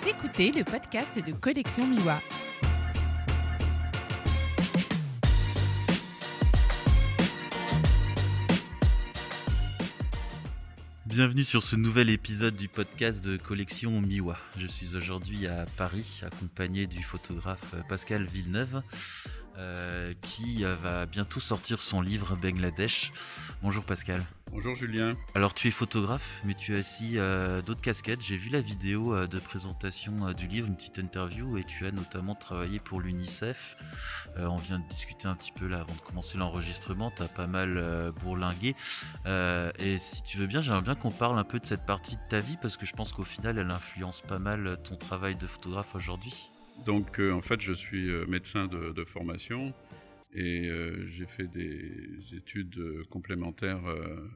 Vous écoutez le podcast de Collection Miwa. Bienvenue sur ce nouvel épisode du podcast de Collection Miwa. Je suis aujourd'hui à Paris, accompagné du photographe Pascal Villeneuve, qui va bientôt sortir son livre Bangladesh. Bonjour Pascal. Bonjour Julien. Alors tu es photographe, mais tu as aussi d'autres casquettes. J'ai vu la vidéo de présentation du livre, une petite interview, et tu as notamment travaillé pour l'UNICEF. On vient de discuter un petit peu là avant de commencer l'enregistrement, tu as pas mal bourlingué. Et si tu veux bien, j'aimerais bien qu'on parle un peu de cette partie de ta vie, parce que je pense qu'au final, elle influence pas mal ton travail de photographe aujourd'hui. Donc en fait, je suis médecin de formation. Et j'ai fait des études complémentaires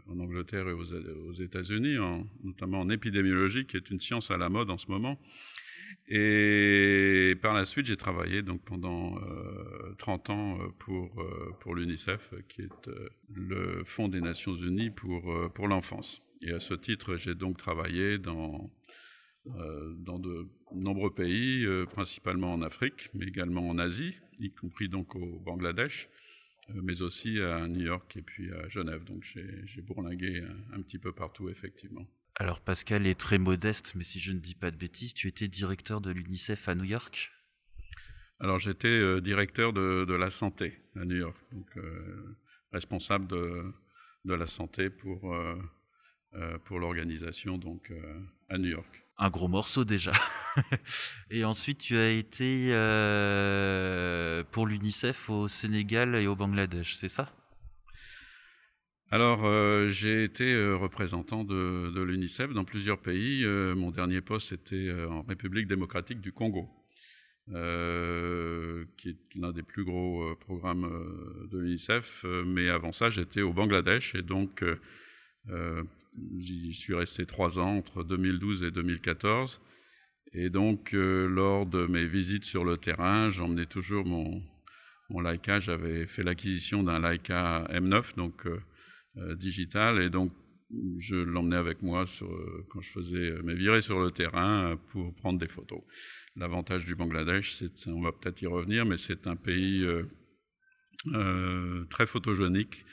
en Angleterre et aux États-Unis, notamment en épidémiologie, qui est une science à la mode en ce moment. Et par la suite, j'ai travaillé donc pendant 30 ans pour l'UNICEF, qui est le Fonds des Nations Unies pour l'enfance. Et à ce titre, j'ai donc travaillé dans de nombreux pays, principalement en Afrique, mais également en Asie, y compris donc au Bangladesh, mais aussi à New York et puis à Genève. Donc j'ai bourlingué un petit peu partout, effectivement. Alors Pascal est très modeste, mais si je ne dis pas de bêtises, tu étais directeur de l'UNICEF à New York ? Alors j'étais directeur de la santé à New York, donc responsable de la santé pour l'organisation donc à New York. Un gros morceau déjà. Et ensuite, tu as été pour l'UNICEF au Sénégal et au Bangladesh, c'est ça ? Alors, j'ai été représentant de l'UNICEF dans plusieurs pays. Mon dernier poste était en République démocratique du Congo, qui est l'un des plus gros programmes de l'UNICEF. Mais avant ça, j'étais au Bangladesh et donc j'y suis resté 3 ans, entre 2012 et 2014. Et donc, lors de mes visites sur le terrain, j'emmenais toujours mon Leica. J'avais fait l'acquisition d'un Leica M9, donc digital, et donc je l'emmenais avec moi quand je faisais mes virées sur le terrain pour prendre des photos. L'avantage du Bangladesh, on va peut-être y revenir, mais c'est un pays très photogénique,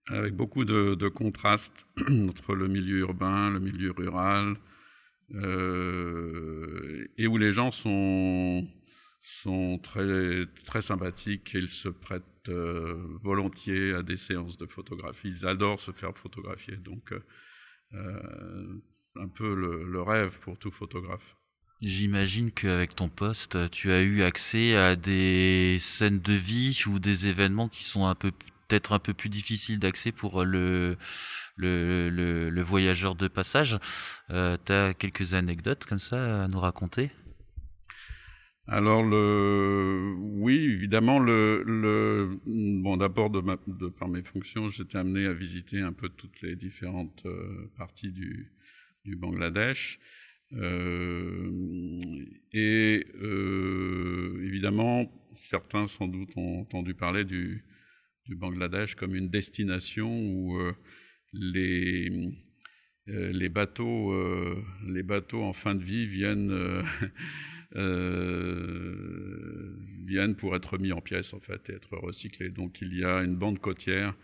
avec beaucoup de contrastes entre le milieu urbain, le milieu rural, et où les gens sont très, très sympathiques et ils se prêtent volontiers à des séances de photographie. Ils adorent se faire photographier, donc un peu le rêve pour tout photographe. J'imagine qu'avec ton poste, tu as eu accès à des scènes de vie ou des événements qui sont peut-être un peu plus difficiles d'accès pour le voyageur de passage. Tu as quelques anecdotes comme ça à nous raconter ? Alors oui, évidemment, bon, d'abord par mes fonctions, j'étais amené à visiter un peu toutes les différentes parties du Bangladesh. Évidemment, certains sans doute ont entendu parler du Bangladesh comme une destination où les bateaux en fin de vie viennent pour être mis en pièces en fait et être recyclés. Donc il y a une bande côtière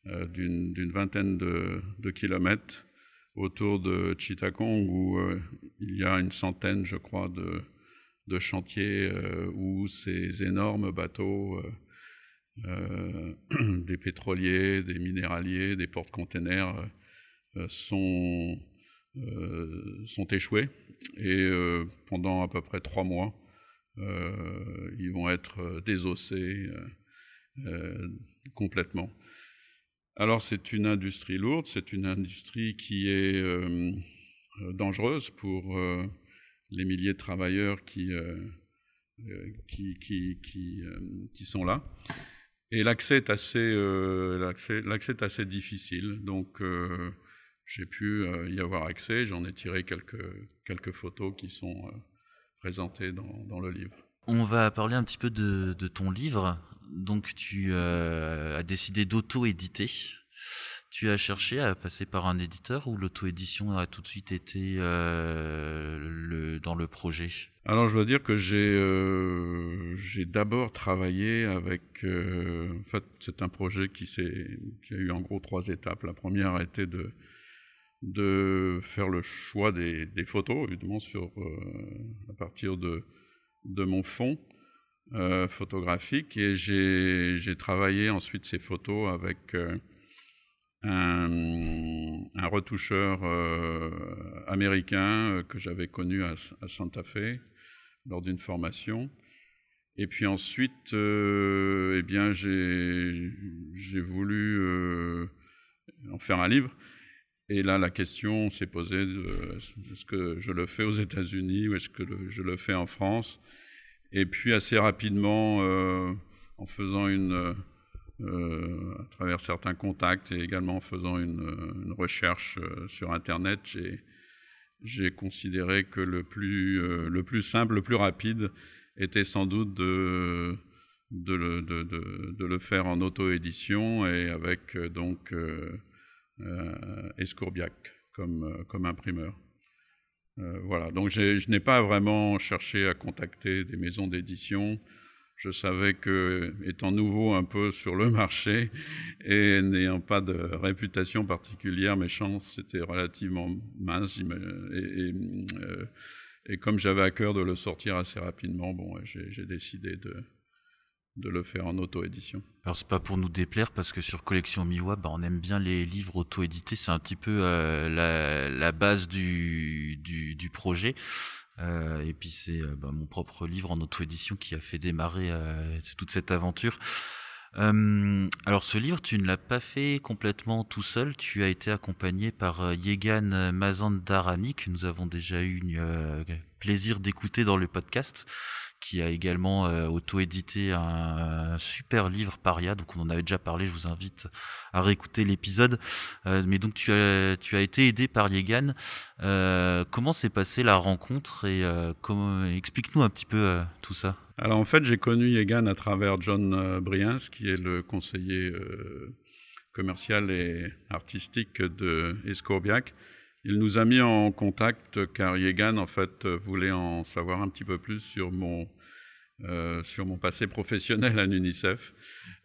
d'une vingtaine de kilomètres autour de Chittagong où il y a une centaine, je crois, de chantiers où ces énormes bateaux, des pétroliers, des minéraliers, des porte-containers sont échoués et pendant à peu près 3 mois, ils vont être désossés complètement. Alors c'est une industrie lourde, c'est une industrie qui est dangereuse pour les milliers de travailleurs qui sont là. Et l'accès est assez difficile, donc j'ai pu y avoir accès. J'en ai tiré quelques photos qui sont présentées dans le livre. On va parler un petit peu de ton livre. Donc tu as décidé d'auto-éditer. Tu as cherché à passer par un éditeur ou l'auto-édition a tout de suite été dans le projet? Alors, je dois dire que j'ai d'abord travaillé avec... en fait, c'est un projet qui a eu en gros 3 étapes. La première a été de faire le choix des photos, évidemment, à partir de mon fond photographique. Et j'ai travaillé ensuite ces photos avec un retoucheur américain que j'avais connu à Santa Fe lors d'une formation. Et puis ensuite, eh bien, j'ai voulu en faire un livre. Et là, la question s'est posée est-ce que je le fais aux États-Unis ou est-ce que je le fais en France? Et puis assez rapidement, en faisant à travers certains contacts et également en faisant une recherche sur Internet, j'ai considéré que le plus simple, le plus rapide était sans doute de le faire en auto-édition et avec donc Escourbiac comme imprimeur. Voilà, donc je n'ai pas vraiment cherché à contacter des maisons d'édition. Je savais que, étant nouveau un peu sur le marché et n'ayant pas de réputation particulière, mes chances étaient relativement minces. Et comme j'avais à cœur de le sortir assez rapidement, j'ai décidé de le faire en auto-édition. Alors c'est pas pour nous déplaire parce que sur Collection Miwa, on aime bien les livres auto-édités, c'est un petit peu la base du projet. Et puis c'est mon propre livre en auto-édition qui a fait démarrer toute cette aventure. Alors ce livre, tu ne l'as pas fait complètement tout seul, tu as été accompagné par Yegan Mazandarani, que nous avons déjà eu plaisir d'écouter dans le podcast, qui a également auto-édité un super livre Paria, donc on en avait déjà parlé, je vous invite à réécouter l'épisode. Mais donc tu as été aidé par Yegan. Comment s'est passée la rencontre et explique-nous un petit peu tout ça. Alors en fait, j'ai connu Yegan à travers John Briens, qui est le conseiller commercial et artistique de Escourbiac. Il nous a mis en contact car Yegan en fait voulait en savoir un petit peu plus sur mon passé professionnel à l'UNICEF.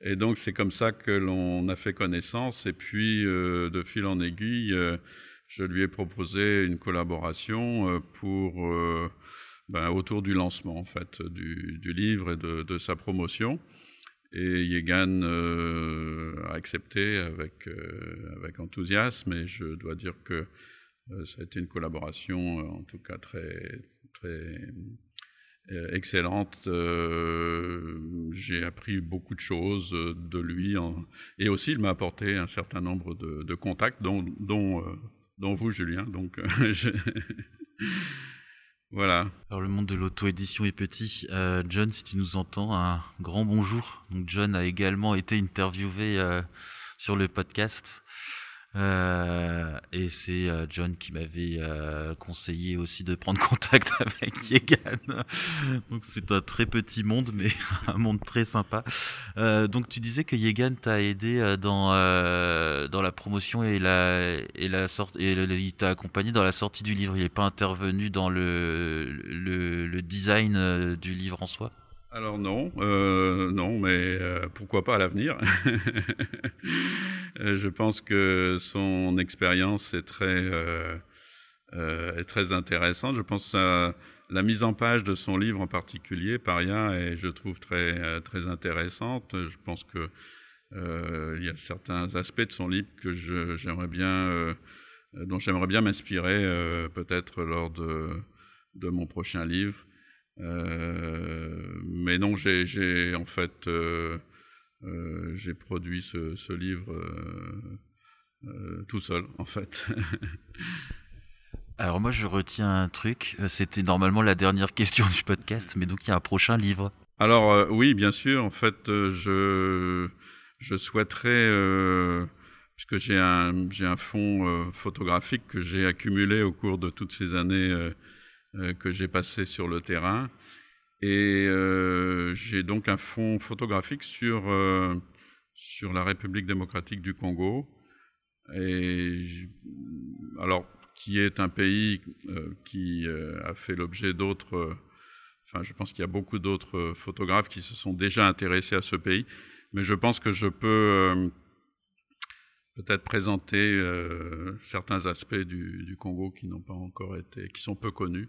Et donc c'est comme ça que l'on a fait connaissance. Et puis de fil en aiguille, je lui ai proposé une collaboration autour du lancement en fait du livre et de sa promotion. Et Yegan a accepté avec enthousiasme. Et je dois dire que ça a été une collaboration en tout cas très très excellente. J'ai appris beaucoup de choses de lui et aussi il m'a apporté un certain nombre de contacts dont vous, Julien. Donc voilà. Alors le monde de l'auto-édition est petit. John, si tu nous entends, un grand bonjour. Donc John a également été interviewé sur le podcast. Et c'est John qui m'avait conseillé aussi de prendre contact avec Yegan. Donc c'est un très petit monde, mais un monde très sympa. Donc tu disais que Yegan t'a aidé dans la promotion et la sortie, et il t'a accompagné dans la sortie du livre. Il n'est pas intervenu dans le design du livre en soi. Alors non, mais pourquoi pas à l'avenir. Je pense que son expérience est très intéressante. Je pense à la mise en page de son livre en particulier, Paria, et je trouve très très intéressante. Je pense que il y a certains aspects de son livre que dont j'aimerais bien m'inspirer peut-être lors de mon prochain livre. Mais non, j'ai en fait j'ai produit ce livre tout seul en fait. Alors moi je retiens un truc, c'était normalement la dernière question du podcast, mais donc il y a un prochain livre. Alors oui, bien sûr, en fait je souhaiterais, puisque j'ai un fonds photographique que j'ai accumulé au cours de toutes ces années que j'ai passé sur le terrain. Et j'ai donc un fonds photographique sur la République démocratique du Congo, Alors, qui est un pays qui a fait l'objet d'autres... je pense qu'il y a beaucoup d'autres photographes qui se sont déjà intéressés à ce pays, mais je pense que je peux peut-être présenter certains aspects du Congo qui n'ont pas encore été, qui sont peu connus.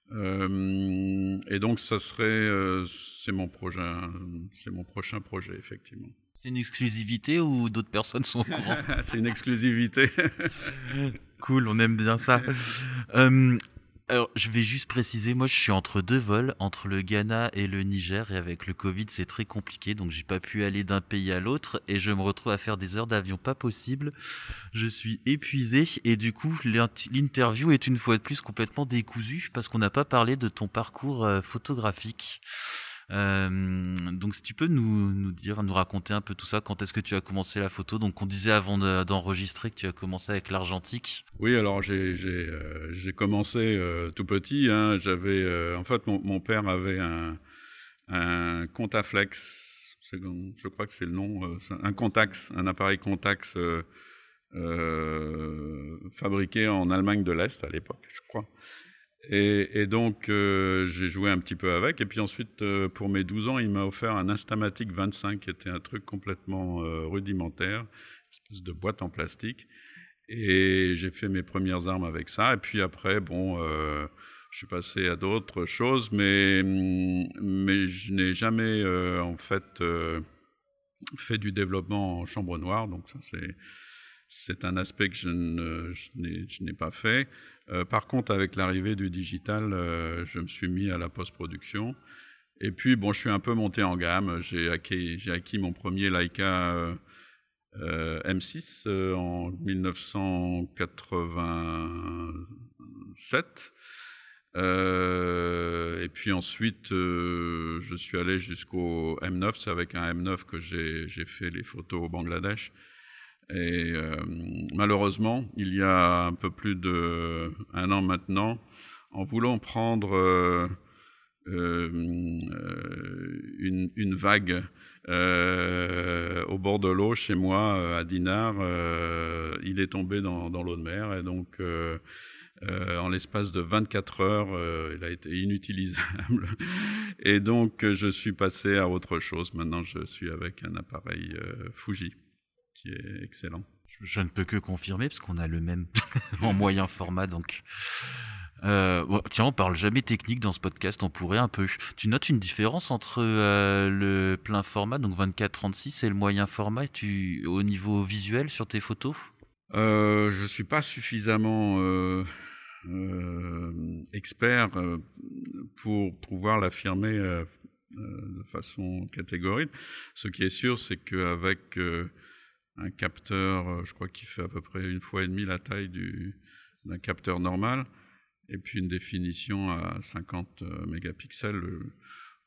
Et donc, ça serait, c'est mon prochain projet, effectivement. C'est une exclusivité ou d'autres personnes sont au courant? C'est une exclusivité. Cool, on aime bien ça. Alors, je vais juste préciser, moi je suis entre deux vols, entre le Ghana et le Niger, et avec le Covid c'est très compliqué, donc j'ai pas pu aller d'un pays à l'autre, et je me retrouve à faire des heures d'avion pas possible. Je suis épuisé, et du coup l'interview est une fois de plus complètement décousue, parce qu'on n'a pas parlé de ton parcours photographique. Donc si tu peux nous raconter un peu tout ça, quand est-ce que tu as commencé la photo? Donc on disait avant d'enregistrer que tu as commencé avec l'argentique. Oui, alors j'ai commencé tout petit, hein. J'avais en fait mon père avait un Contaflex, je crois que c'est le nom, un Contax, un appareil Contax fabriqué en Allemagne de l'Est à l'époque, je crois. Et donc, j'ai joué un petit peu avec. Et puis ensuite, pour mes 12 ans, il m'a offert un Instamatic 25, qui était un truc complètement rudimentaire, une espèce de boîte en plastique. Et j'ai fait mes premières armes avec ça. Et puis après, je suis passé à d'autres choses, mais je n'ai jamais, fait du développement en chambre noire. Donc ça, c'est un aspect que je n'ai pas fait. Par contre, avec l'arrivée du digital, je me suis mis à la post-production. Et puis, je suis un peu monté en gamme. J'ai acquis mon premier Leica M6 en 1987. Et puis ensuite, je suis allé jusqu'au M9. C'est avec un M9 que j'ai fait les photos au Bangladesh. Et malheureusement, il y a un peu plus d'1 an maintenant, en voulant prendre une vague au bord de l'eau chez moi à Dinard, il est tombé dans l'eau de mer, et donc en l'espace de 24 heures, il a été inutilisable. Et donc je suis passé à autre chose. Maintenant, je suis avec un appareil Fuji, qui est excellent. Je ne peux que confirmer, parce qu'on a le même en moyen format, donc... tiens, on parle jamais technique dans ce podcast, on pourrait un peu. Tu notes une différence entre le plein format, donc 24-36, et le moyen format, au niveau visuel sur tes photos? Je suis pas suffisamment expert pour pouvoir l'affirmer de façon catégorique. Ce qui est sûr, c'est qu'avec un capteur, je crois qu'il fait à peu près 1,5 fois la taille d'un capteur normal, et puis une définition à 50 mégapixels.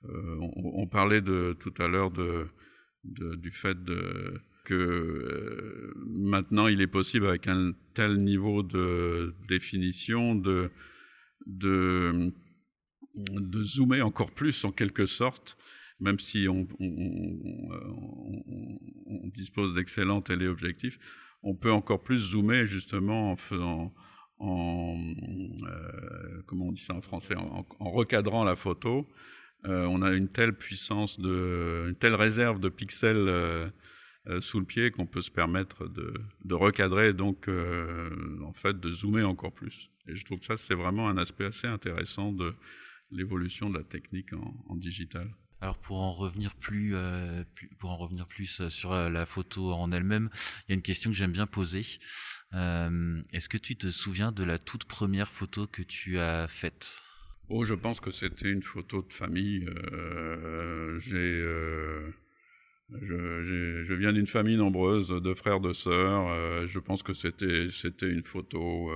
On parlait tout à l'heure du fait que maintenant il est possible, avec un tel niveau de définition, de zoomer encore plus en quelque sorte, même si on dispose d'excellents téléobjectifs, on peut encore plus zoomer justement en faisant, comment on dit ça en français, en recadrant la photo. On a une telle puissance, une telle réserve de pixels sous le pied qu'on peut se permettre de recadrer, et donc en fait de zoomer encore plus. Et je trouve que ça, c'est vraiment un aspect assez intéressant de l'évolution de la technique en digital. Alors pour en revenir plus sur la photo en elle-même, il y a une question que j'aime bien poser. Est-ce que tu te souviens de la toute première photo que tu as faite? Oh, je pense que c'était une photo de famille. Je viens d'une famille nombreuse, de frères, de sœurs. Je pense que c'était une photo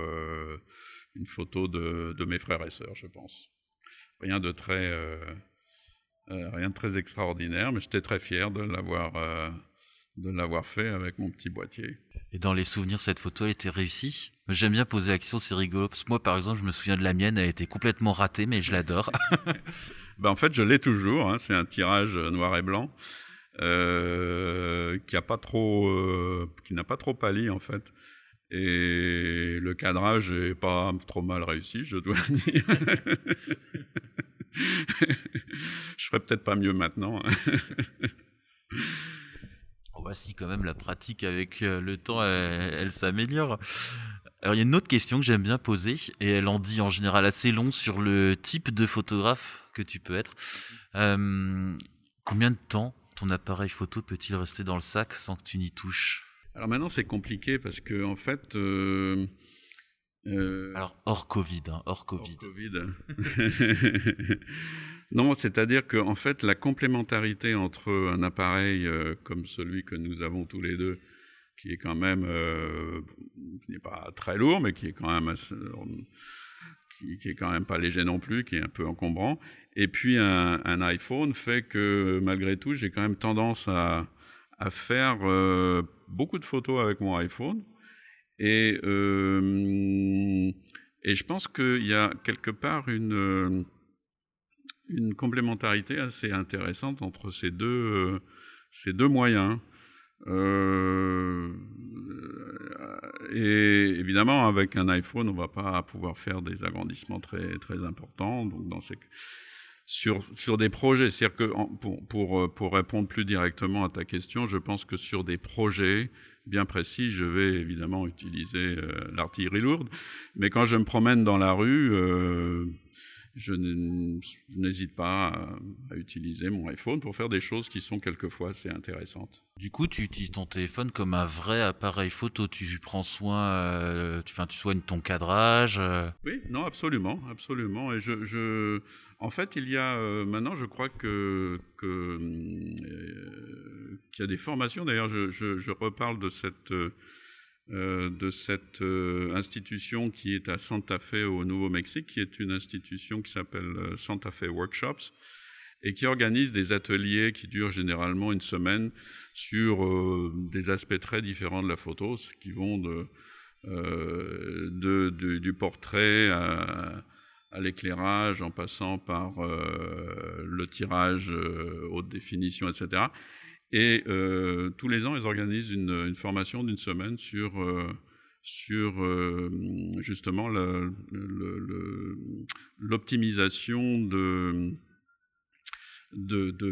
de mes frères et sœurs, je pense. Rien de très extraordinaire, mais j'étais très fier de l'avoir fait avec mon petit boîtier. Et dans les souvenirs, cette photo, elle était réussie? J'aime bien poser la question, c'est rigolo, parce que moi, par exemple, je me souviens de la mienne, elle était complètement ratée, mais je l'adore. En fait, je l'ai toujours, hein, c'est un tirage noir et blanc. qui n'a pas trop pâli en fait. Et le cadrage est pas trop mal réussi, je dois dire. Je ferais peut-être pas mieux maintenant. Voici quand même la pratique avec le temps, elle s'améliore. Alors il y a une autre question que j'aime bien poser, et elle en dit en général assez long sur le type de photographe que tu peux être. Combien de temps ton appareil photo peut-il rester dans le sac sans que tu n'y touches ? Alors maintenant c'est compliqué parce que en fait... Alors hors Covid, hors Covid. Hors Covid. Non, c'est-à-dire que en fait la complémentarité entre un appareil comme celui que nous avons tous les deux, qui est quand même, qui n'est pas très lourd, mais qui est quand même qui est quand même pas léger non plus, qui est un peu encombrant, et puis un iPhone fait que malgré tout j'ai quand même tendance à faire beaucoup de photos avec mon iPhone. Et je pense qu'il y a quelque part une complémentarité assez intéressante entre ces deux moyens. Et évidemment, avec un iPhone, on ne va pas pouvoir faire des agrandissements très, très importants. Donc sur des projets, c'est-à-dire que pour répondre plus directement à ta question, je pense que sur des projets bien précis, je vais évidemment utiliser l'artillerie lourde. Mais quand je me promène dans la rue, je n'hésite pas à utiliser mon iPhone pour faire des choses qui sont quelquefois assez intéressantes. Du coup, tu utilises ton téléphone comme un vrai appareil photo. Tu prends soin, tu soignes ton cadrage. Oui, non, absolument. Et en fait, il y a maintenant, je crois qu'il y a des formations. D'ailleurs, je reparle de cette institution qui est à Santa Fe au Nouveau-Mexique, qui est une institution qui s'appelle Santa Fe Workshops et qui organise des ateliers qui durent généralement une semaine sur des aspects très différents de la photo, qui vont du portrait à l'éclairage, en passant par le tirage haute définition, etc. Et tous les ans, ils organisent une formation d'une semaine sur justement l'optimisation des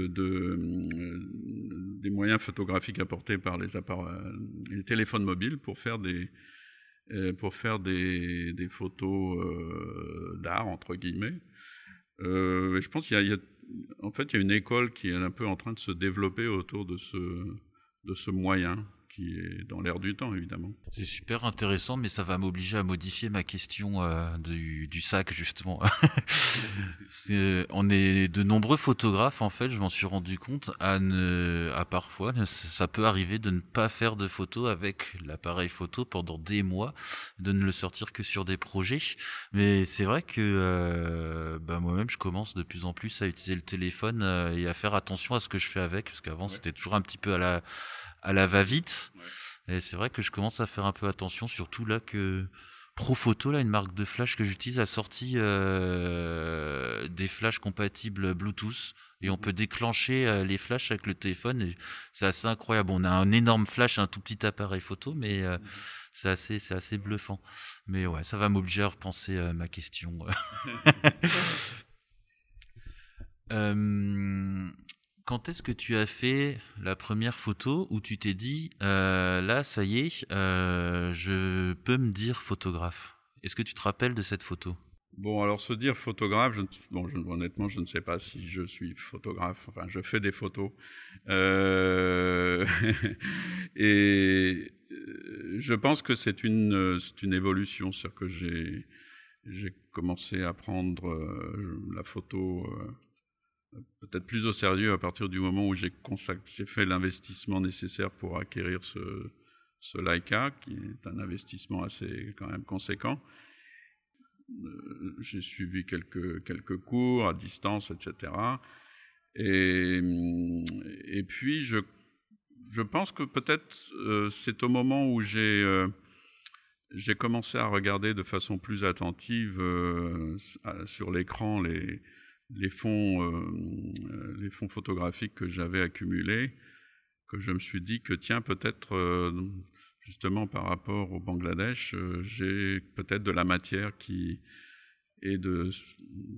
moyens photographiques apportés par les téléphones mobiles pour faire des photos d'art, entre guillemets. Je pense qu'il y a en fait, il y a une école qui est un peu en train de se développer autour de ce moyen qui est dans l'air du temps, évidemment. C'est super intéressant, mais ça va m'obliger à modifier ma question du sac, justement. On est de nombreux photographes, en fait, je m'en suis rendu compte, à parfois, ça peut arriver de ne pas faire de photos avec l'appareil photo pendant des mois, de ne le sortir que sur des projets. Mais c'est vrai que moi-même, je commence de plus en plus à utiliser le téléphone et à faire attention à ce que je fais avec, parce qu'avant, c'était toujours un petit peu à la va-vite. Ouais. Et c'est vrai que je commence à faire un peu attention, surtout là que Profoto, là, une marque de flash que j'utilise, a sorti des flashs compatibles Bluetooth et on peut déclencher les flashs avec le téléphone. Et c'est assez incroyable. On a un énorme flash, un tout petit appareil photo, mais c'est assez bluffant. Mais ouais, ça va m'obliger à repenser ma question. Quand est-ce que tu as fait la première photo où tu t'es dit là, ça y est, je peux me dire photographe? Est-ce que tu te rappelles de cette photo? Bon, alors se dire photographe, honnêtement, je ne sais pas si je suis photographe. Enfin, je fais des photos. Et je pense que c'est une évolution. C'est-à-dire que j'ai commencé à prendre la photo peut-être plus au sérieux à partir du moment où j'ai fait l'investissement nécessaire pour acquérir ce Leica, qui est un investissement assez quand même conséquent. J'ai suivi quelques cours à distance, etc. Et puis je pense que peut-être c'est au moment où j'ai commencé à regarder de façon plus attentive sur l'écran les fonds photographiques que j'avais accumulés, que je me suis dit que tiens, peut-être justement par rapport au Bangladesh, j'ai peut-être de la matière qui est de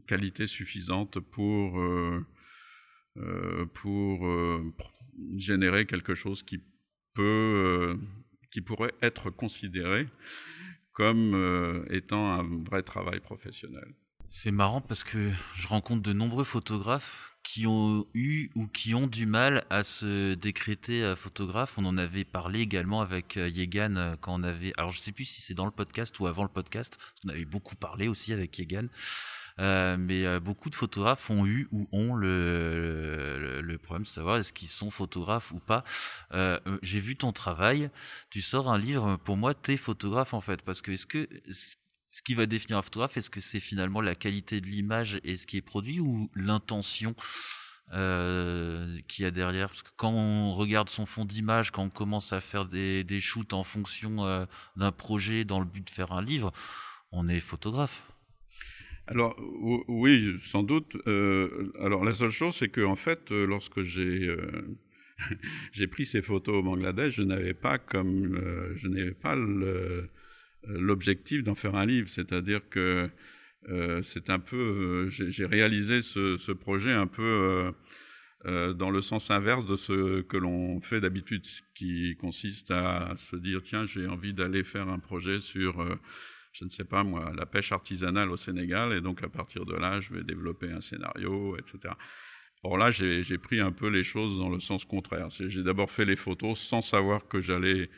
qualité suffisante pour générer quelque chose qui pourrait être considéré comme étant un vrai travail professionnel. C'est marrant parce que je rencontre de nombreux photographes qui ont eu ou qui ont du mal à se décréter photographe. On en avait parlé également avec Yegan quand on avait... Alors je sais plus si c'est dans le podcast ou avant le podcast. On avait beaucoup parlé aussi avec Yegan. Mais beaucoup de photographes ont eu ou ont le problème de savoir est-ce qu'ils sont photographes ou pas. J'ai vu ton travail, tu sors un livre, pour moi t'es photographe en fait, parce que est-ce que ce qui va définir un photographe, est-ce que c'est finalement la qualité de l'image et ce qui est produit ou l'intention qu'il y a derrière? Parce que quand on regarde son fond d'image, quand on commence à faire des shoots en fonction d'un projet dans le but de faire un livre, on est photographe. Alors oui, sans doute. Alors la seule chose, c'est que en fait, lorsque j'ai pris ces photos au Bangladesh, je n'avais pas l'objectif d'en faire un livre. C'est-à-dire que c'est un peu, j'ai réalisé ce projet un peu dans le sens inverse de ce que l'on fait d'habitude, qui consiste à se dire tiens, j'ai envie d'aller faire un projet sur je ne sais pas moi, la pêche artisanale au Sénégal, et donc à partir de là, je vais développer un scénario, etc. Or là, j'ai pris un peu les choses dans le sens contraire. J'ai d'abord fait les photos sans savoir que j'allais,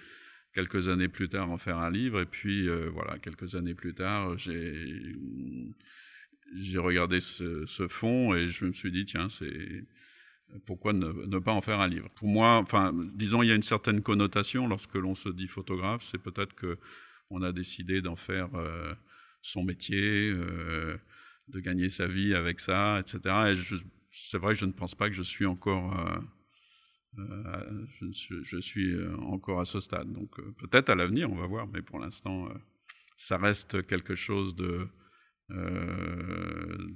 quelques années plus tard, en faire un livre, et puis voilà, quelques années plus tard, j'ai regardé ce fond, et je me suis dit, tiens, pourquoi ne pas en faire un livre? Pour moi, enfin, disons, il y a une certaine connotation lorsque l'on se dit photographe, c'est peut-être que on a décidé d'en faire son métier, de gagner sa vie avec ça, etc. Et c'est vrai que je ne pense pas que je suis encore, je suis encore à ce stade. Donc peut-être à l'avenir, on va voir, mais pour l'instant, ça reste quelque chose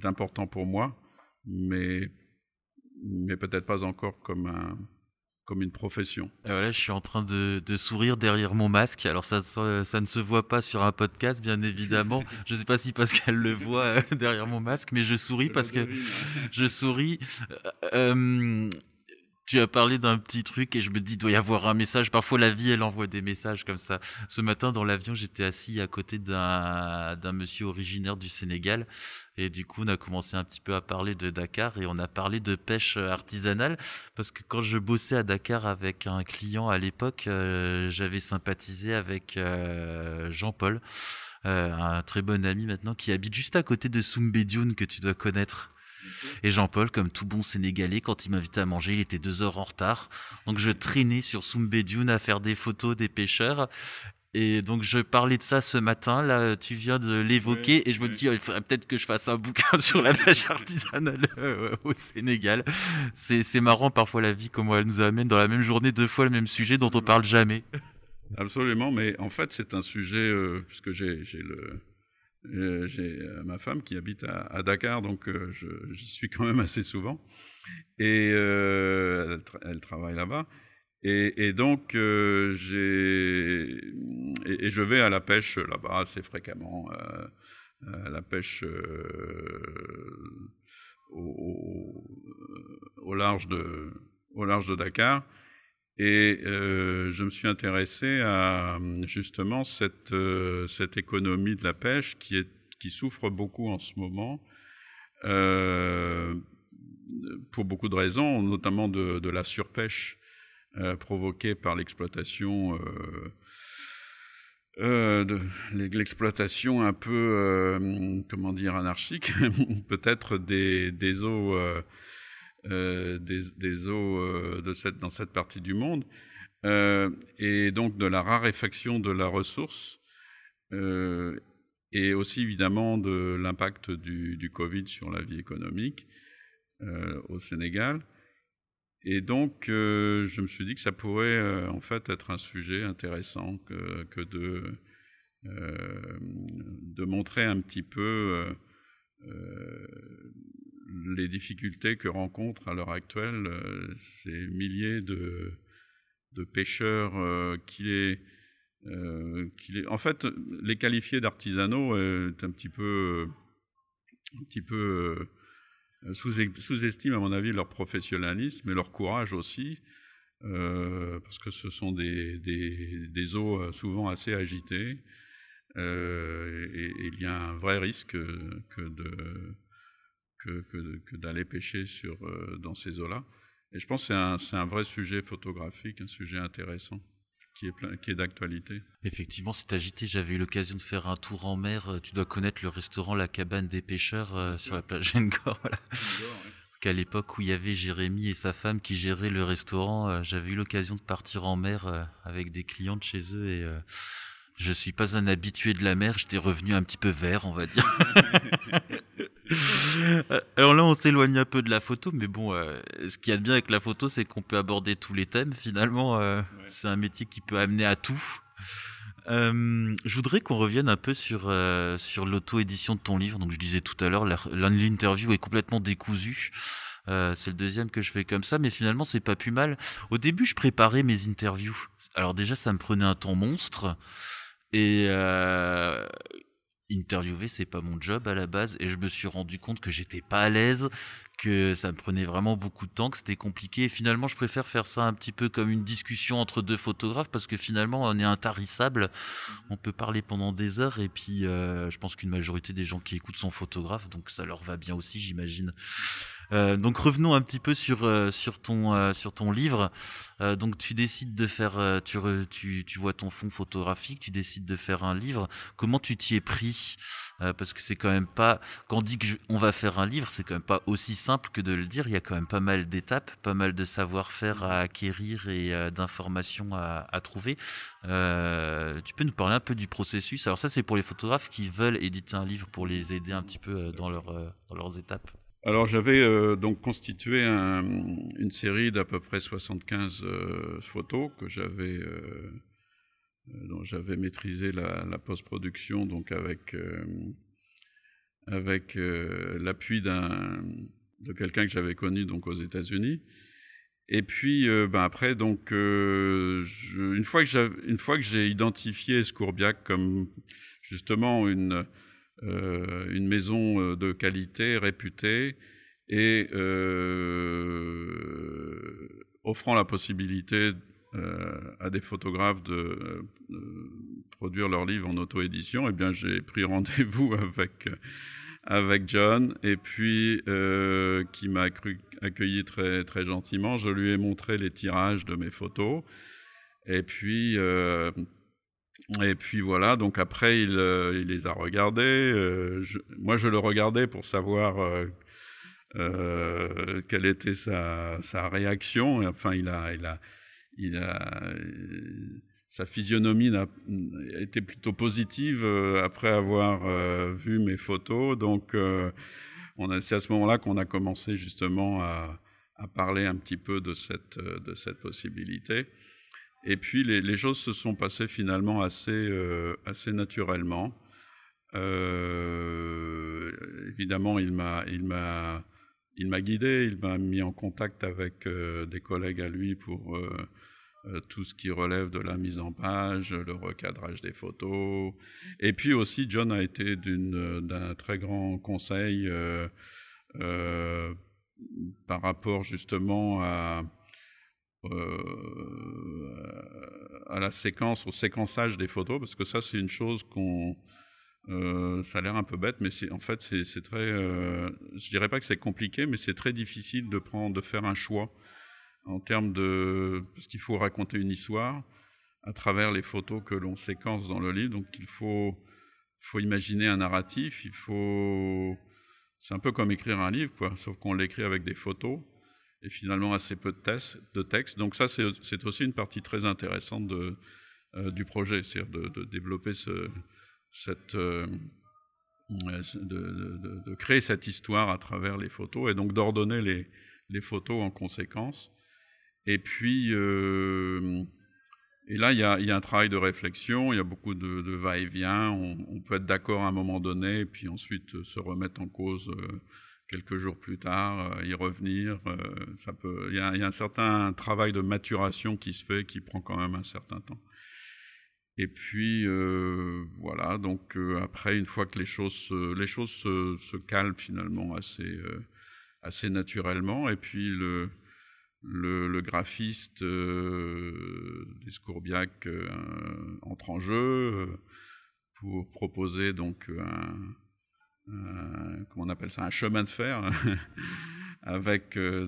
d'important pour moi, mais peut-être pas encore comme une profession. Voilà, je suis en train de sourire derrière mon masque. Alors ça ne se voit pas sur un podcast, bien évidemment. Je ne sais pas si Pascal le voit derrière mon masque, mais je souris parce que je souris. Tu as parlé d'un petit truc et je me dis, il doit y avoir un message. Parfois, la vie, elle envoie des messages comme ça. Ce matin, dans l'avion, j'étais assis à côté d'un monsieur originaire du Sénégal. Et du coup, on a commencé un petit peu à parler de Dakar et on a parlé de pêche artisanale. Parce que quand je bossais à Dakar avec un client à l'époque, j'avais sympathisé avec Jean-Paul, un très bon ami maintenant, qui habite juste à côté de Soumbédioune, que tu dois connaître. Et Jean-Paul, comme tout bon Sénégalais, quand il m'invitait à manger, il était 2 heures en retard. Donc je traînais sur Soumbédioune à faire des photos des pêcheurs. Et donc je parlais de ça ce matin, là tu viens de l'évoquer, et je me dis il faudrait peut-être que je fasse un bouquin sur la pêche artisanale au Sénégal. C'est marrant parfois la vie, comment elle nous amène dans la même journée 2 fois le même sujet dont on parle jamais. Absolument, mais en fait c'est un sujet, puisque j'ai ma femme qui habite à Dakar, donc j'y suis quand même assez souvent, et elle travaille là-bas, et donc je vais à la pêche là-bas assez fréquemment, à la pêche au large de Dakar. Et je me suis intéressé à justement cette économie de la pêche qui souffre beaucoup en ce moment, pour beaucoup de raisons, notamment de la surpêche provoquée par l'exploitation, l'exploitation un peu, comment dire, anarchique, peut-être des eaux. Des eaux dans cette partie du monde, et donc de la raréfaction de la ressource, et aussi évidemment de l'impact du Covid sur la vie économique au Sénégal. Et donc je me suis dit que ça pourrait en fait être un sujet intéressant que de montrer un petit peu les difficultés que rencontrent à l'heure actuelle ces milliers pêcheurs en fait, les qualifier d'artisanaux est un petit peu sous-estime à mon avis leur professionnalisme et leur courage aussi, parce que ce sont des eaux souvent assez agitées, et il y a un vrai risque que d'aller pêcher dans ces eaux-là. Et je pense que c'est un vrai sujet photographique, un sujet intéressant, qui est d'actualité. Effectivement, c'est agité. J'avais eu l'occasion de faire un tour en mer. Tu dois connaître le restaurant La Cabane des Pêcheurs sur la plage Gengor. Voilà. Qu'à l'époque où il y avait Jérémy et sa femme qui géraient le restaurant, j'avais eu l'occasion de partir en mer avec des clients de chez eux et je suis pas un habitué de la mer. J'étais revenu un petit peu vert, on va dire. Alors là, on s'éloigne un peu de la photo, mais bon, ce qu'il y a de bien avec la photo, c'est qu'on peut aborder tous les thèmes. Finalement, c'est un métier qui peut amener à tout. Je voudrais qu'on revienne un peu sur l'auto-édition de ton livre. Donc, je disais tout à l'heure, l'interview est complètement décousue. C'est le deuxième que je fais comme ça, mais finalement, c'est pas plus mal. Au début, je préparais mes interviews. Alors déjà, ça me prenait un temps monstre. Et interviewer, c'est pas mon job à la base, et je me suis rendu compte que j'étais pas à l'aise, que ça me prenait vraiment beaucoup de temps, que c'était compliqué. Et finalement, je préfère faire ça un petit peu comme une discussion entre deux photographes, parce que finalement, on est intarissable. On peut parler pendant des heures, et puis je pense qu'une majorité des gens qui écoutent sont photographes, donc ça leur va bien aussi, j'imagine. Donc revenons un petit peu sur ton livre. Donc tu décides de faire, tu vois ton fond photographique, tu décides de faire un livre. Comment tu t'y es pris? Parce que c'est quand même pas, quand on dit on va faire un livre, c'est quand même pas aussi simple que de le dire. Il y a quand même pas mal d'étapes, pas mal de savoir-faire à acquérir et d'informations à trouver. Tu peux nous parler un peu du processus? Alors ça, c'est pour les photographes qui veulent éditer un livre, pour les aider un petit peu dans leurs étapes. Alors j'avais donc constitué une série d'à peu près 75 photos dont j'avais maîtrisé la post-production, donc avec l'appui de quelqu'un que j'avais connu donc aux États-Unis. Et puis après donc une fois que j'ai identifié Escourbiac comme justement une maison de qualité réputée et offrant la possibilité à des photographes de produire leurs livres en auto-édition, eh bien j'ai pris rendez-vous avec John, et puis qui m'a accueilli très très gentiment. Je lui ai montré les tirages de mes photos, et puis voilà, donc après il les a regardés. Moi je le regardais pour savoir quelle était sa réaction. Et enfin sa physionomie a été plutôt positive après avoir vu mes photos. Donc c'est à ce moment-là qu'on a commencé justement à parler un petit peu de cette possibilité. Et puis les choses se sont passées finalement assez naturellement. Évidemment, il m'a guidé, il m'a mis en contact avec des collègues à lui pour tout ce qui relève de la mise en page, le recadrage des photos. Et puis aussi, John a été d'un très grand conseil par rapport justement à la séquence, au séquençage des photos, parce que ça c'est une chose ça a l'air un peu bête, mais en fait c'est très, je dirais pas que c'est compliqué, mais c'est très difficile de faire un choix en termes parce qu'il faut raconter une histoire à travers les photos que l'on séquence dans le livre. Donc il faut imaginer un narratif, c'est un peu comme écrire un livre, quoi, sauf qu'on l'écrit avec des photos et finalement assez peu de texte. Donc ça, c'est aussi une partie très intéressante du projet, c'est-à-dire de développer de créer cette histoire à travers les photos, et donc d'ordonner les photos en conséquence. Et puis, et là, il y a un travail de réflexion, il y a beaucoup de va-et-vient. On peut être d'accord à un moment donné, et puis ensuite se remettre en cause quelques jours plus tard, y revenir. Il y a un certain travail de maturation qui se fait, qui prend quand même un certain temps. Et puis voilà, donc après, une fois que les choses se calment finalement assez naturellement, et puis le graphiste d'Escourbiac entre en jeu pour proposer donc comment on appelle ça, un chemin de fer avec le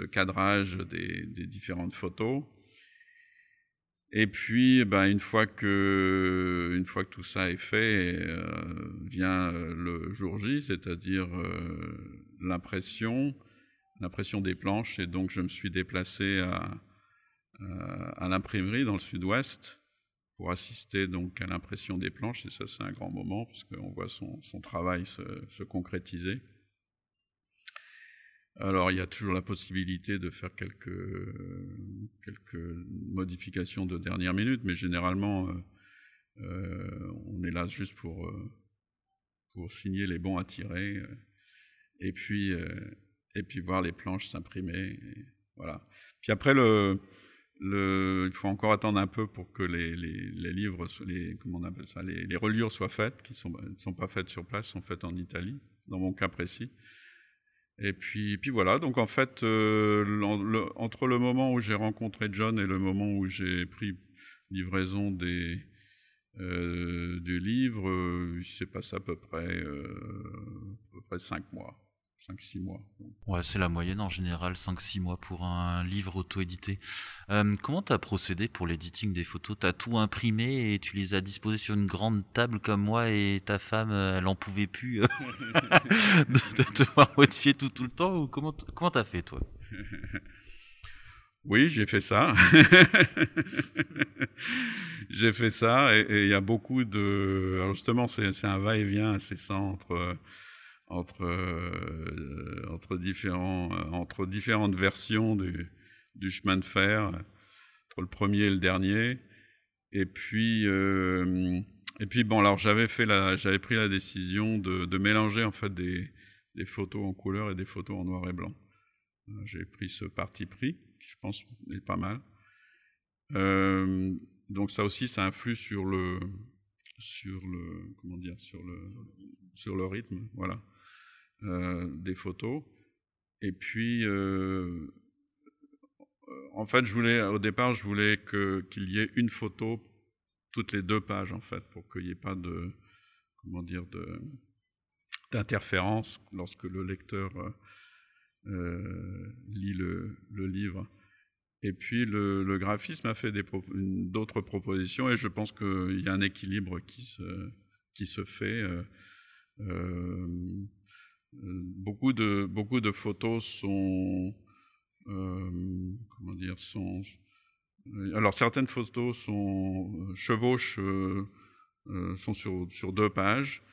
cadrage des différentes photos. Et puis, une fois que tout ça est fait, vient le jour J, c'est-à-dire l'impression des planches. Et donc, je me suis déplacé à l'imprimerie dans le sud-ouest pour assister donc à l'impression des planches. Et ça, c'est un grand moment parce qu'on voit son travail se concrétiser. Alors, il y a toujours la possibilité de faire quelques modifications de dernière minute, mais généralement, on est là juste pour signer les bons à tirer, et puis voir les planches s'imprimer. Voilà. Puis après, il faut encore attendre un peu pour que les livres, comment on appelle ça, les reliures soient faites, qui ne sont pas faites sur place, sont faites en Italie, dans mon cas précis. Et puis voilà, donc en fait, entre le moment où j'ai rencontré John et le moment où j'ai pris livraison du livre, il s'est passé à peu près 5 mois, 5-6 mois. Ouais, c'est la moyenne en général, 5-6 mois pour un livre auto-édité. Comment tu as procédé pour l'editing des photos? Tu as tout imprimé et tu les as disposées sur une grande table comme moi, et ta femme, elle en pouvait plus de te voir modifier tout le temps, ou comment t'as fait, toi? Oui, j'ai fait ça. J'ai fait ça, et il y a beaucoup de... Alors justement, c'est un va-et-vient incessant entre différentes versions du chemin de fer, entre le premier et le dernier. Et puis bon, alors j'avais pris la décision de mélanger en fait des photos en couleur et des photos en noir et blanc. J'ai pris ce parti pris, qui je pense est pas mal. Donc ça aussi, ça influe sur le rythme, voilà. Des photos. Et puis en fait, au départ je voulais qu'il y ait une photo toutes les 2 pages, en fait, pour qu'il n'y ait pas d'interférence lorsque le lecteur lit le livre. Et puis le graphisme a fait d'autres propositions, et je pense qu'il y a un équilibre qui se fait. Beaucoup de photos sont alors certaines photos chevauchent, sont sur 2 pages,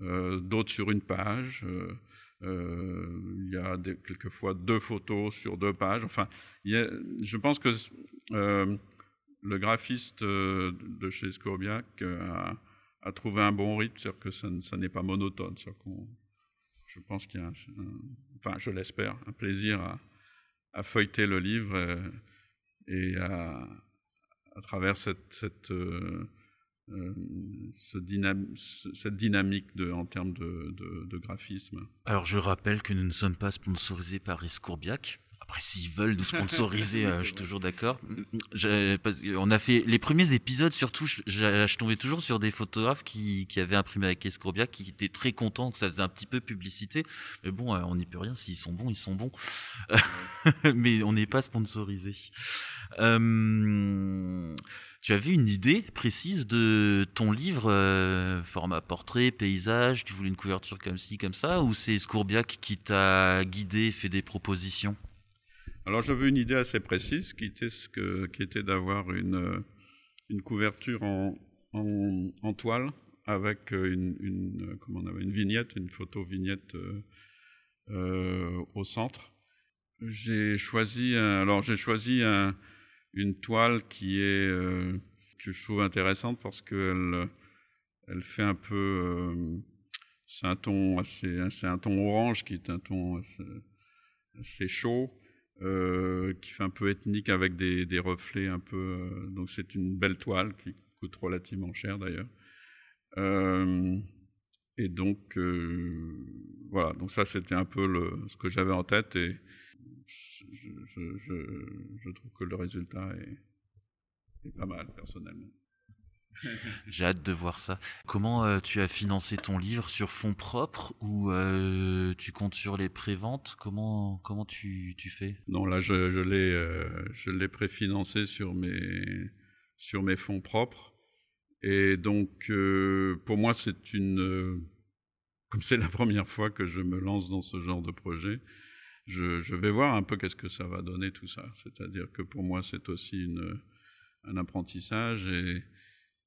d'autres sur 1 page. Il y a quelquefois 2 photos sur 2 pages. Enfin, je pense que le graphiste de chez Escourbiac a trouvé un bon rythme, c'est-à-dire que ça n'est pas monotone. Je pense qu'il y a enfin, je l'espère, un plaisir à feuilleter le livre et à travers cette dynamique en termes de graphisme. Alors je rappelle que nous ne sommes pas sponsorisés par Escourbiac. Après, s'ils veulent nous sponsoriser, je suis toujours d'accord. On a fait les premiers épisodes, surtout, je tombais toujours sur des photographes qui avaient imprimé avec Escourbiac, qui étaient très contents, que ça faisait un petit peu publicité. Mais bon, on n'y peut rien. S'ils sont bons, ils sont bons. Mais on n'est pas sponsorisé. Tu avais une idée précise de ton livre, format portrait, paysage, tu voulais une couverture comme ci, comme ça, ou c'est Escourbiac qui t'a guidé, fait des propositions? Alors j'avais une idée assez précise qui était d'avoir une couverture en toile avec une vignette, une photo vignette au centre. J'ai choisi une toile que je trouve intéressante parce qu'elle fait un peu c'est un ton orange qui est un ton assez chaud, qui fait un peu ethnique avec des reflets un peu. Donc c'est une belle toile qui coûte relativement cher d'ailleurs. Et donc voilà, donc ça c'était un peu ce que j'avais en tête, et je trouve que le résultat est pas mal personnellement. J'ai hâte de voir ça. Comment tu as financé ton livre, sur fonds propres ou tu comptes sur les préventes? Comment tu fais? Non, là je l'ai préfinancé sur mes fonds propres, et donc pour moi comme c'est la première fois que je me lance dans ce genre de projet, je vais voir un peu qu'est-ce que ça va donner tout ça. C'est-à-dire que pour moi c'est aussi un apprentissage,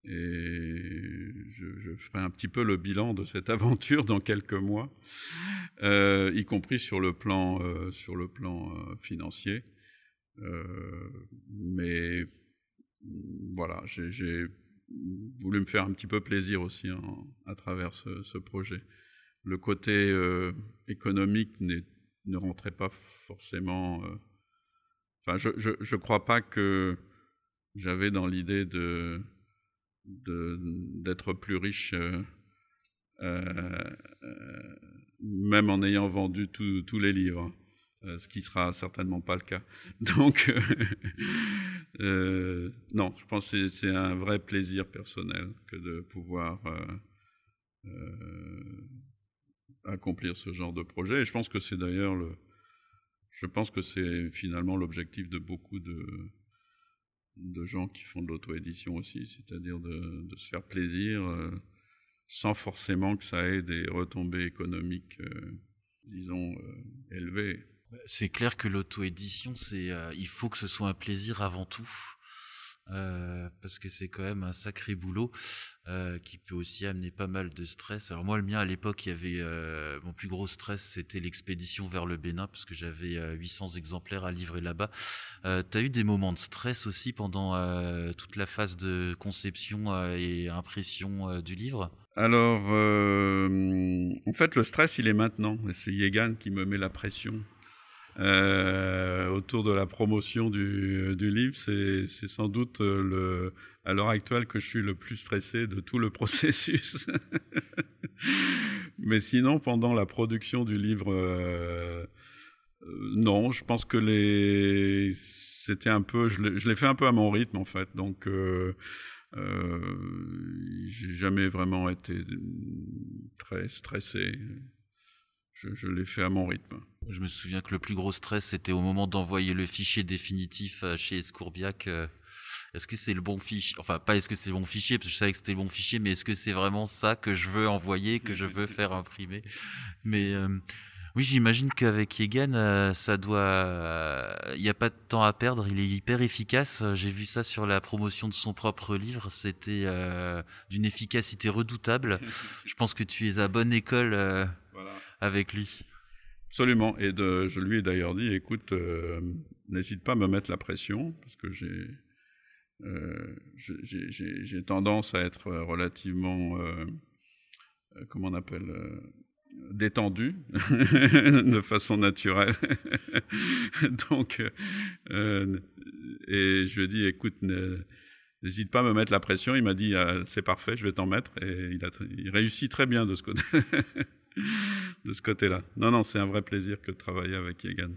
et je ferai un petit peu le bilan de cette aventure dans quelques mois, y compris sur le plan financier. Mais voilà, j'ai voulu me faire un petit peu plaisir aussi à travers ce projet. Le côté économique ne rentrait pas forcément. Enfin, je crois pas que j'avais dans l'idée d'être plus riche, même en ayant vendu tous les livres, ce qui sera certainement pas le cas. Donc, non, je pense que c'est un vrai plaisir personnel que de pouvoir accomplir ce genre de projet. Et je pense que c'est d'ailleurs finalement l'objectif de beaucoup de gens qui font de l'auto-édition aussi, c'est-à-dire de se faire plaisir sans forcément que ça ait des retombées économiques, disons, élevées. C'est clair que l'auto-édition, il faut que ce soit un plaisir avant tout. Parce que c'est quand même un sacré boulot qui peut aussi amener pas mal de stress. Alors moi, le mien à l'époque, il y avait mon plus gros stress, c'était l'expédition vers le Bénin, parce que j'avais 800 exemplaires à livrer là-bas. T'as eu des moments de stress aussi pendant toute la phase de conception et impression du livre? Alors, en fait, le stress, il est maintenant. C'est Yegan qui me met la pression. Autour de la promotion du livre, c'est sans doute à l'heure actuelle que je suis le plus stressé de tout le processus. Mais sinon, pendant la production du livre, non, je pense que c'était un peu, je l'ai fait un peu à mon rythme en fait. Donc, j'ai jamais vraiment été très stressé. Je l'ai fait à mon rythme. Je me souviens que le plus gros stress, c'était au moment d'envoyer le fichier définitif chez Escourbiac. Est-ce que c'est le bon fichier? Enfin, pas est-ce que c'est le bon fichier, parce que je savais que c'était le bon fichier, mais est-ce que c'est vraiment ça que je veux envoyer, que je veux faire imprimer? Mais oui, j'imagine qu'avec Yegan, ça doit... Il n'y a pas de temps à perdre, il est hyper efficace. J'ai vu ça sur la promotion de son propre livre, c'était d'une efficacité redoutable. Je pense que tu es à bonne école Voilà. avec lui. Absolument, et je lui ai d'ailleurs dit, écoute, n'hésite pas à me mettre la pression, parce que j'ai tendance à être relativement, comment on appelle, détendu, de façon naturelle. Donc, et je lui ai dit, écoute, n'hésite pas à me mettre la pression. Il m'a dit, c'est parfait, je vais t'en mettre, et il réussit très bien de ce côté. De ce côté-là. Non, c'est un vrai plaisir que de travailler avec Yegan.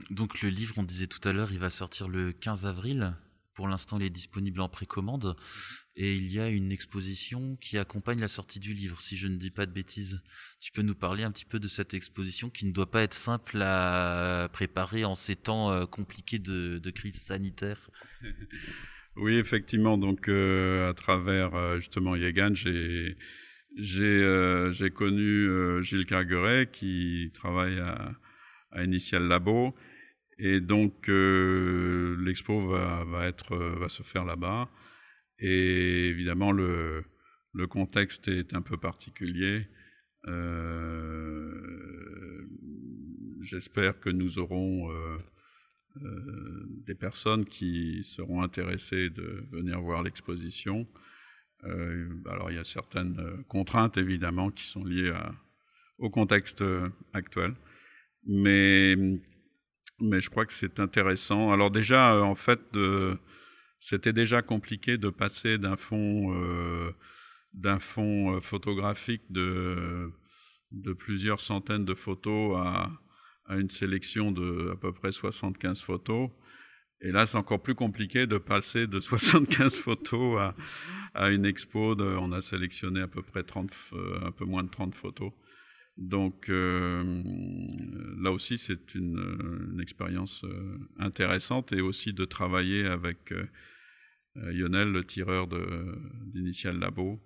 Donc le livre, on disait tout à l'heure, il va sortir le 15 avril. Pour l'instant, il est disponible en précommande. Et il y a une exposition qui accompagne la sortie du livre, si je ne dis pas de bêtises. Tu peux nous parler un petit peu de cette exposition qui ne doit pas être simple à préparer en ces temps compliqués de crise sanitaire? Oui, effectivement. Donc, à travers justement Yegan, j'ai connu Gilles Cargueret qui travaille à Initial Labo, et donc l'expo va se faire là-bas, et évidemment le contexte est un peu particulier. J'espère que nous aurons des personnes qui seront intéressées de venir voir l'exposition. Alors il y a certaines contraintes évidemment qui sont liées au contexte actuel, mais je crois que c'est intéressant. Alors déjà, en fait, c'était déjà compliqué de passer d'un fond photographique de plusieurs centaines de photos à une sélection de à peu près 75 photos. Et là, c'est encore plus compliqué de passer de 75 photos à une expo. On a sélectionné à peu près un peu moins de 30 photos. Donc là aussi, c'est une expérience intéressante, et aussi de travailler avec Lionel, le tireur d'Initial Labo.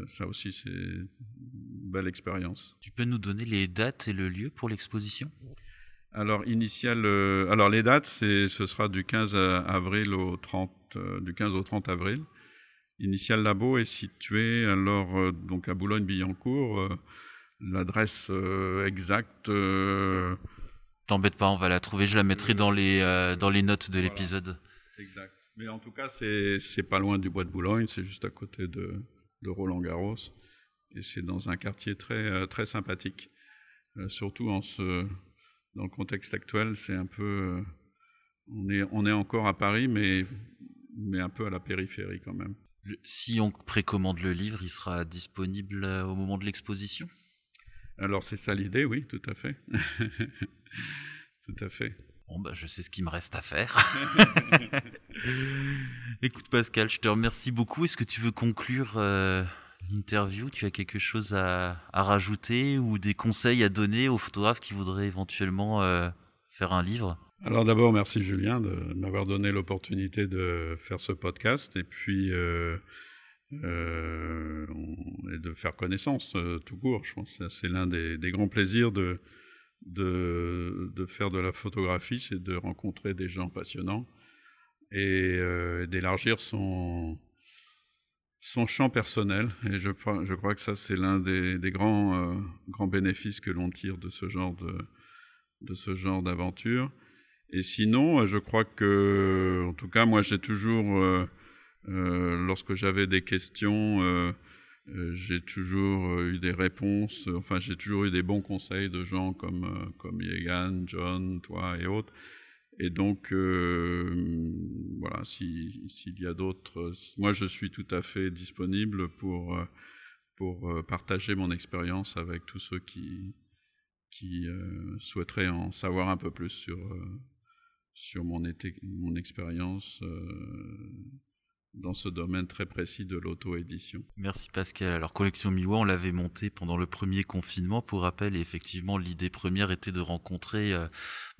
Ça aussi, c'est une belle expérience. Tu peux nous donner les dates et le lieu pour l'exposition ? Alors, les dates, ce sera du 15 avril au 30 avril. Initial Labo est situé donc à Boulogne-Billancourt. L'adresse exacte. T'embête pas, on va la trouver. Je la mettrai dans les notes de l'épisode. Exact. Mais en tout cas, c'est pas loin du Bois de Boulogne. C'est juste à côté de Roland-Garros, et c'est dans un quartier très très sympathique. Surtout dans le contexte actuel, c'est un peu, on est encore à Paris, mais un peu à la périphérie quand même. Si on précommande le livre, il sera disponible au moment de l'exposition ? Alors c'est ça l'idée, oui, tout à fait. Tout à fait. Bon, je sais ce qu'il me reste à faire. Écoute Pascal, je te remercie beaucoup. Est-ce que tu veux conclure l'interview ? Tu as quelque chose à rajouter ou des conseils à donner aux photographes qui voudraient éventuellement faire un livre ? Alors d'abord, merci Julien de m'avoir donné l'opportunité de faire ce podcast, et puis et de faire connaissance tout court. Je pense que c'est l'un des grands plaisirs de faire de la photographie, c'est de rencontrer des gens passionnants et d'élargir son champ personnel. Et je crois que ça, c'est l'un des grands bénéfices que l'on tire de ce genre d'aventure. Et sinon, je crois que, en tout cas, moi, j'ai toujours, lorsque j'avais des questions, j'ai toujours eu des réponses. Enfin, j'ai toujours eu des bons conseils de gens comme Yegan, John, toi et autres. Et donc, voilà, s'il y a d'autres, moi, je suis tout à fait disponible pour partager mon expérience avec tous ceux qui souhaiteraient en savoir un peu plus sur mon expérience dans ce domaine très précis de l'auto-édition. Merci Pascal. Alors Collection Miwa, on l'avait monté pendant le premier confinement. Pour rappel, et effectivement, l'idée première était de rencontrer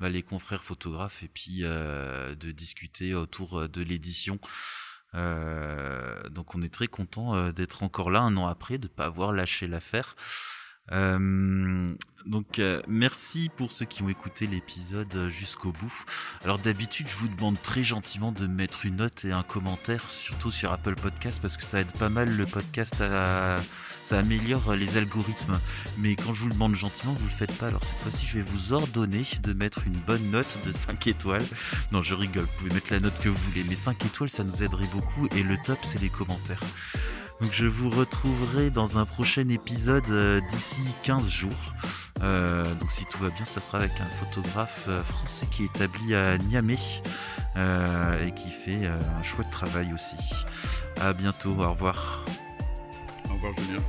les confrères photographes et puis de discuter autour de l'édition. Donc on est très content d'être encore là un an après, de ne pas avoir lâché l'affaire. Donc merci pour ceux qui ont écouté l'épisode jusqu'au bout. Alors d'habitude je vous demande très gentiment de mettre une note et un commentaire, surtout sur Apple Podcast, parce que ça aide pas mal le podcast, ça améliore les algorithmes. Mais quand je vous le demande gentiment, vous le faites pas. Alors cette fois-ci je vais vous ordonner de mettre une bonne note de 5 étoiles. Non, je rigole, vous pouvez mettre la note que vous voulez, mais 5 étoiles ça nous aiderait beaucoup, et le top c'est les commentaires. Donc je vous retrouverai dans un prochain épisode d'ici 15 jours. Donc si tout va bien, ça sera avec un photographe français qui est établi à Niamey et qui fait un chouette travail aussi. À bientôt, au revoir. Au revoir Julien.